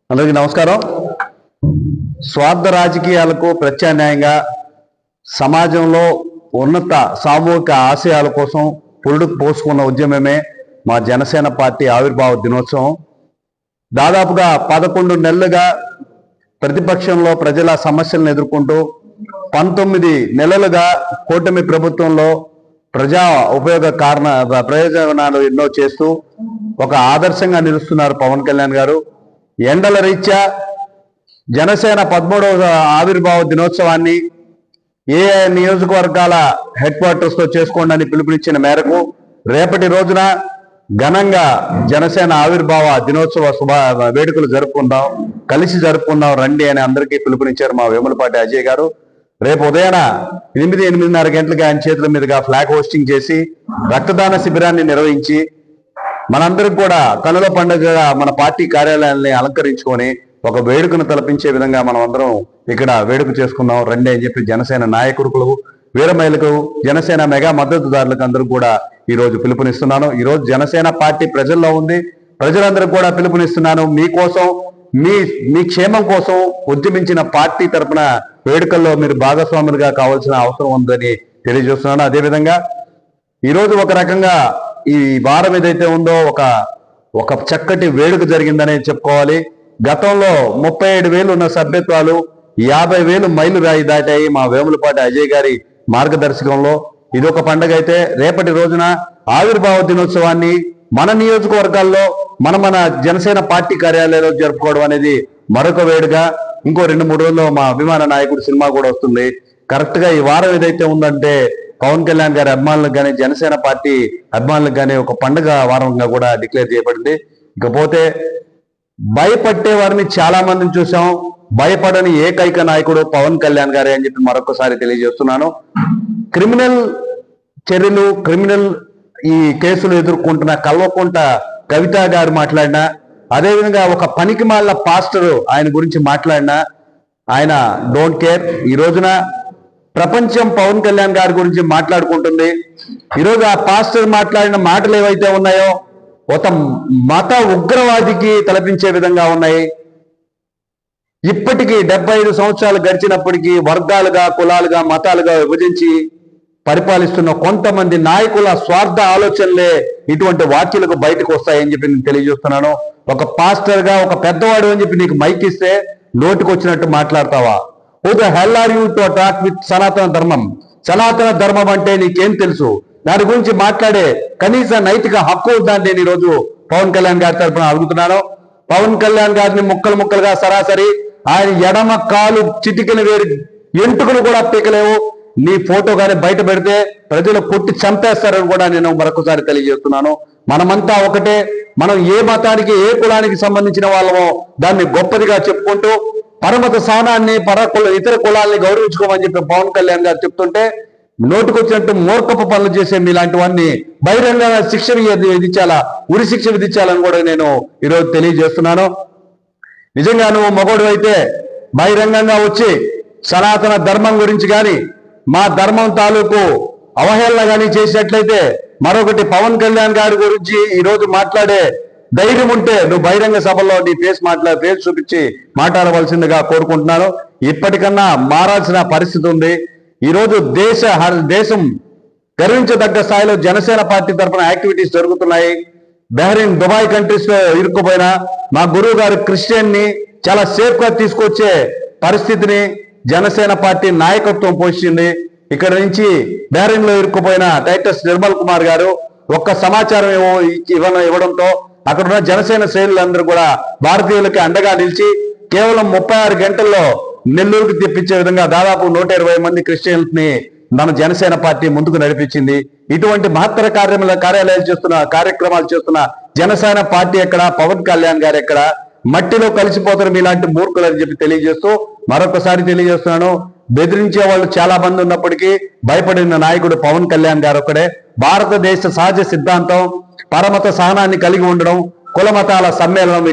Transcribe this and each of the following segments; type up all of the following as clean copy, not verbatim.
అందరికీ నమస్కారం. స్వార్థ రాజకీయాలకు ప్రత్యామ్నాయంగా సమాజంలో ఉన్నత సామూహిక ఆశయాల కోసం పురుడుకు పోసుకున్న ఉద్యమమే మా జనసేన పార్టీ ఆవిర్భావ దినోత్సవం. దాదాపుగా 11 నెలలుగా ప్రతిపక్షంలో ప్రజల సమస్యలను ఎదుర్కొంటూ 19 నెలలుగా కూటమి ప్రభుత్వంలో ప్రజా ఉపయోగ ప్రయోజనాలు ఎన్నో చేస్తూ ఒక ఆదర్శంగా నిలుస్తున్నారు పవన్ కళ్యాణ్ గారు. ఎండల రీత్యా జనసేన 13వ ఆవిర్భావ దినోత్సవాన్ని ఏ నియోజకవర్గాల హెడ్ క్వార్టర్స్ తో చేసుకోండి అని పిలుపునిచ్చిన మేరకు రేపటి రోజున ఘనంగా జనసేన ఆవిర్భావ దినోత్సవ వేడుకలు జరుపుకుందాం, కలిసి జరుపుకుందాం రండి అని అందరికీ పిలుపునిచ్చారు మా వేములపాటి అజయ్ గారు. రేపు ఉదయాన 8-8:30 గంటలకి ఆయన చేతుల మీదుగా ఫ్లాగ్ హోస్టింగ్ చేసి రక్తదాన శిబిరాన్ని నిర్వహించి మనందరికి కూడా కనుల పండుగగా మన పార్టీ కార్యాలయాన్ని అలంకరించుకొని ఒక వేడుకను తలపించే విధంగా మనం అందరం ఇక్కడ వేడుక చేసుకుందాం రండి అని చెప్పి జనసేన నాయకులకు, వీరమహిళలకు, జనసేన మెగా మద్దతుదారులకు అందరూ కూడా ఈ రోజు పిలుపునిస్తున్నాను. ఈ రోజు జనసేన పార్టీ ప్రజల్లో ఉంది, ప్రజలందరికీ కూడా పిలుపునిస్తున్నాను. మీకోసం, మీ క్షేమం కోసం ఉద్యమించిన పార్టీ తరఫున వేడుకల్లో మీరు భాగస్వాములుగా కావాల్సిన అవసరం ఉందని తెలియజేస్తున్నాను. అదేవిధంగా ఈరోజు ఒక రకంగా ఈ వారం ఏదైతే ఉందో ఒక చక్కటి వేడుక జరిగిందనే చెప్పుకోవాలి. గతంలో 37,000 ఉన్న సభ్యత్వాలు 50,000 మైలు రాయి దాటాయి మా వేములపాటి అజయ్ గారి మార్గదర్శకంలో. ఇదొక పండుగ అయితే రేపటి రోజున ఆవిర్భావ దినోత్సవాన్ని మన నియోజకవర్గాల్లో మన జనసేన పార్టీ కార్యాలయంలో జరుపుకోవడం అనేది మరొక వేడుక. ఇంకో 2-3 రోజుల్లో మా అభిమాన నాయకుడు సినిమా కూడా వస్తుంది. కరెక్ట్ గా ఈ వారం ఏదైతే ఉందంటే పవన్ కళ్యాణ్ గారి అభిమానులకు కానీ జనసేన పార్టీ అభిమానులకు కానీ ఒక పండుగ వారంగా కూడా డిక్లేర్ చేయబడింది. ఇకపోతే భయపట్టే వారిని చాలా మందిని చూసాం, భయపడని ఏకైక నాయకుడు పవన్ కళ్యాణ్ గారే అని చెప్పి మరొకసారి తెలియజేస్తున్నాను. క్రిమినల్ చర్యలు, ఈ కేసులు ఎదుర్కొంటున్న కల్వకుంట కవిత గారు మాట్లాడినా, అదేవిధంగా ఒక పనికిమాలిన పాస్టర్ ఆయన గురించి మాట్లాడినా ఆయన డోంట్ కేర్. ఈ రోజున ప్రపంచం పవన్ కళ్యాణ్ గారి గురించి మాట్లాడుకుంటుంది. ఈరోజు ఆ పాస్టర్ మాట్లాడిన మాటలు ఏవైతే ఉన్నాయో ఒక మత ఉగ్రవాదికి తలపించే విధంగా ఉన్నాయి. ఇప్పటికీ 75 సంవత్సరాలు గడిచినప్పటికీ వర్గాలుగా, కులాలుగా, మతాలుగా విభజించి పరిపాలిస్తున్న కొంతమంది నాయకుల స్వార్థ ఆలోచనలే ఇటువంటి వాక్యాలకు బయటకు వస్తాయని చెప్పి నేను తెలియజేస్తున్నాను. ఒక పాస్టర్ గా, ఒక పెద్దవాడు అని చెప్పి నీకు మైక్ ఇస్తే నోటికి వచ్చినట్టు మాట్లాడతావా? Who the hell are you to talk with Sanatana Dharma? సనాతన ధర్మం అంటే నీకేం తెలుసు? దాని గురించి మాట్లాడే కనీస నైతిక హక్కు ఉందని నేను ఈరోజు పవన్ కళ్యాణ్ గారి తరఫున అడుగుతున్నాను. పవన్ కళ్యాణ్ గారిని ముక్కలుగా సరాసరి ఆయన ఎడమ కాలు చిటికిన వేరు ఎంటుకలు కూడా పీకలేవు. నీ ఫోటో కానీ బయట పెడితే ప్రజలు కొట్టి చంపేస్తారని కూడా నేను మరొకసారి తెలియజేస్తున్నాను. మనమంతా ఒకటే. మనం ఏ మతానికి, ఏ కులానికి సంబంధించిన వాళ్ళమో దాన్ని గొప్పదిగా చెప్పుకుంటూ పరమత సహనాన్ని, ఇతర కులాల్ని గౌరవించుకోమని చెప్పి పవన్ కళ్యాణ్ గారు చెప్తుంటే నోటుకొచ్చినట్టు మూర్ఖపు పనులు చేసే మీలాంటి వాడిని బహిరంగ శిక్ష విధించాలా, ఉరి శిక్ష విధించాలని కూడా నేను ఈరోజు తెలియజేస్తున్నాను. నిజంగా నువ్వు మగోడు అయితే బహిరంగంగా వచ్చి సనాతన ధర్మం గురించి కానీ, మా ధర్మం తాలూకు అవహేళన కానీ చేసినట్లయితే, మరొకటి పవన్ కళ్యాణ్ గారి గురించి ఈరోజు మాట్లాడే ధైర్యం ఉంటే నువ్వు బహిరంగ సభల్లో నీ ఫేస్ చూపించి మాట్లాడవలసిందిగా కోరుకుంటున్నాను. ఇప్పటికన్నా మారాల్సిన పరిస్థితి ఉంది. ఈరోజు దేశం గర్వించదగ్గ స్థాయిలో జనసేన పార్టీ తరఫున యాక్టివిటీస్ జరుగుతున్నాయి. బహ్రెయిన్, దుబాయ్ కంట్రీస్ లో ఇరుక్కుపోయిన మా గురువు గారు క్రిస్టియన్ ని చాలా సేఫ్ గా తీసుకొచ్చే పరిస్థితిని జనసేన పార్టీ నాయకత్వం పోషించింది. ఇక్కడ నుంచి బహ్రెయిన్ లో ఇరుక్కుపోయిన టైటస్ నిర్మల్ కుమార్ గారు ఒక్క సమాచారం ఇవ్వడంతో అక్కడ ఉన్న జనసేన శ్రేణులందరూ కూడా భారతీయులకి అండగా నిలిచి కేవలం 36 గంటల్లో నెల్లూరుకి తెప్పించే విధంగా దాదాపు 120 మంది క్రిస్టియన్స్ ని మన జనసేన పార్టీ ముందుకు నడిపించింది. ఇటువంటి మహత్తర కార్యక్రమాలు చేస్తున్న జనసేన పార్టీ ఎక్కడ, పవన్ కళ్యాణ్ గారు ఎక్కడ? మట్టిలో కలిసిపోతారు మీలాంటి మూర్ఖులు అని చెప్పి తెలియజేస్తూ మరొకసారి తెలియజేస్తున్నాను. బెదిరించే వాళ్ళు చాలా మంది ఉన్నప్పటికీ భయపడిన నాయకుడు పవన్ కళ్యాణ్ గారు ఒక్కడే. భారతదేశ సహజ సిద్ధాంతం పరమత సహనాన్ని కలిగి ఉండడం, కుల మతాల సమ్మేళనం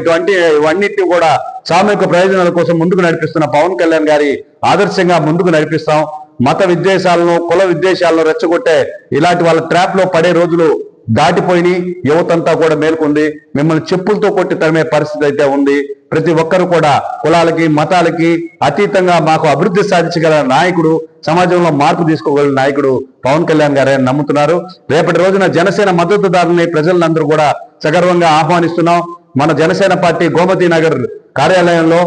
ఇవన్నిటిని కూడా సామూహిక ప్రయోజనాల కోసం ముందుకు నడిపిస్తున్న పవన్ కళ్యాణ్ గారి ఆదర్శంగా ముందుకు నడిపిస్తాం. మత విద్వేషాలను కుల విద్వేషాలను రెచ్చగొట్టే ఇలాంటి వాళ్ళ ట్రాప్ లో పడే రోజులు దాటిపోయి యువతంతా కూడా మేల్కొంది. మిమ్మల్ని చెప్పులతో కొట్టి తరిమే పరిస్థితి అయితే ఉంది. ప్రతి ఒక్కరు కూడా కులాలకి మతాలకి అతీతంగా మాకు అభివృద్ధి సాధించగల నాయకుడు, సమాజంలో మార్పు తీసుకోగల నాయకుడు పవన్ కళ్యాణ్ గారే నమ్ముతున్నారు. రేపటి రోజున జనసేన మద్దతుదారులని ప్రజలందరూ కూడా సగర్వంగా ఆహ్వానిస్తున్నాం. మన జనసేన పార్టీ గోమతి నగర్ కార్యాలయంలో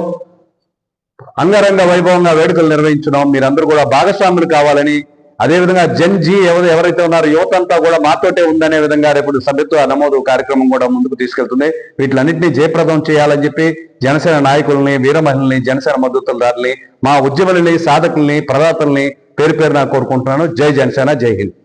అంగరంగ వైభవంగా వేడుకలు నిర్వహించున్నాం. మీరందరూ కూడా భాగస్వాములు కావాలని, అదేవిధంగా జన్ జీ ఎవరైతే ఉన్నారో యువతంతా కూడా మాతోటే ఉందనే విధంగా రేపు సభ్యత్వ నమోదు కార్యక్రమం కూడా ముందుకు తీసుకెళ్తుంది. వీటిలన్నింటినీ జయప్రదం చేయాలని చెప్పి జనసేన నాయకుల్ని, వీర మహిళల్ని, జనసేన మద్దతుదారుల్ని, మా ఉద్యములని, సాధకుల్ని, ప్రదాతల్ని పేరు పేరున కోరుకుంటున్నాను. జై జనసేన, జై హింద్.